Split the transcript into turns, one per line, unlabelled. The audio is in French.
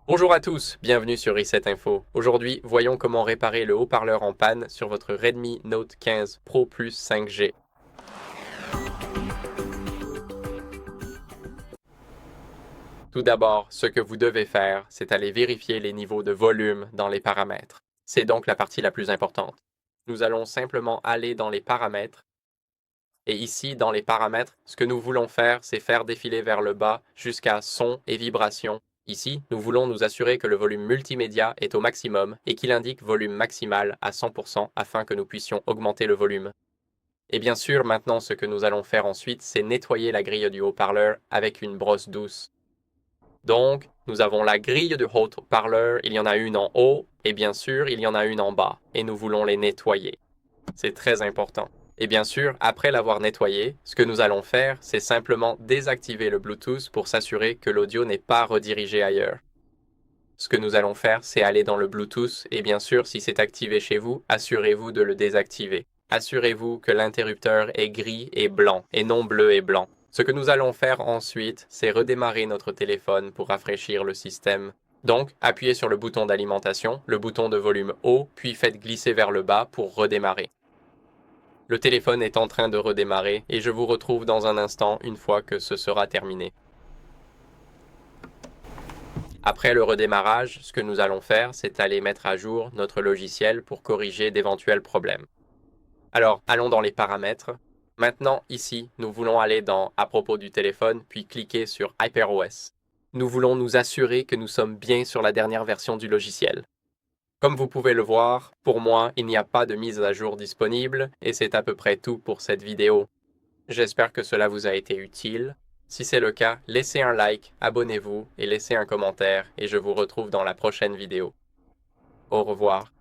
Bonjour à tous, bienvenue sur Reset Info. Aujourd'hui, voyons comment réparer le haut-parleur en panne sur votre Redmi Note 15 Pro Plus 5G. Tout d'abord, ce que vous devez faire, c'est aller vérifier les niveaux de volume dans les paramètres. C'est donc la partie la plus importante. Nous allons simplement aller dans les paramètres. Et ici, dans les paramètres, ce que nous voulons faire, c'est faire défiler vers le bas jusqu'à son et vibration. Ici, nous voulons nous assurer que le volume multimédia est au maximum et qu'il indique volume maximal à 100% afin que nous puissions augmenter le volume. Et bien sûr, maintenant, ce que nous allons faire ensuite, c'est nettoyer la grille du haut-parleur avec une brosse douce. Donc, nous avons la grille du haut-parleur, il y en a une en haut et bien sûr, il y en a une en bas et nous voulons les nettoyer. C'est très important. Et bien sûr, après l'avoir nettoyé, ce que nous allons faire, c'est simplement désactiver le Bluetooth pour s'assurer que l'audio n'est pas redirigé ailleurs. Ce que nous allons faire, c'est aller dans le Bluetooth et bien sûr, si c'est activé chez vous, assurez-vous de le désactiver. Assurez-vous que l'interrupteur est gris et blanc et non bleu et blanc. Ce que nous allons faire ensuite, c'est redémarrer notre téléphone pour rafraîchir le système. Donc, appuyez sur le bouton d'alimentation, le bouton de volume haut, puis faites glisser vers le bas pour redémarrer. Le téléphone est en train de redémarrer et je vous retrouve dans un instant une fois que ce sera terminé. Après le redémarrage, ce que nous allons faire, c'est aller mettre à jour notre logiciel pour corriger d'éventuels problèmes. Alors, allons dans les paramètres. Maintenant, ici, nous voulons aller dans À propos du téléphone, puis cliquer sur HyperOS. Nous voulons nous assurer que nous sommes bien sur la dernière version du logiciel. Comme vous pouvez le voir, pour moi, il n'y a pas de mise à jour disponible et c'est à peu près tout pour cette vidéo. J'espère que cela vous a été utile. Si c'est le cas, laissez un like, abonnez-vous et laissez un commentaire et je vous retrouve dans la prochaine vidéo. Au revoir.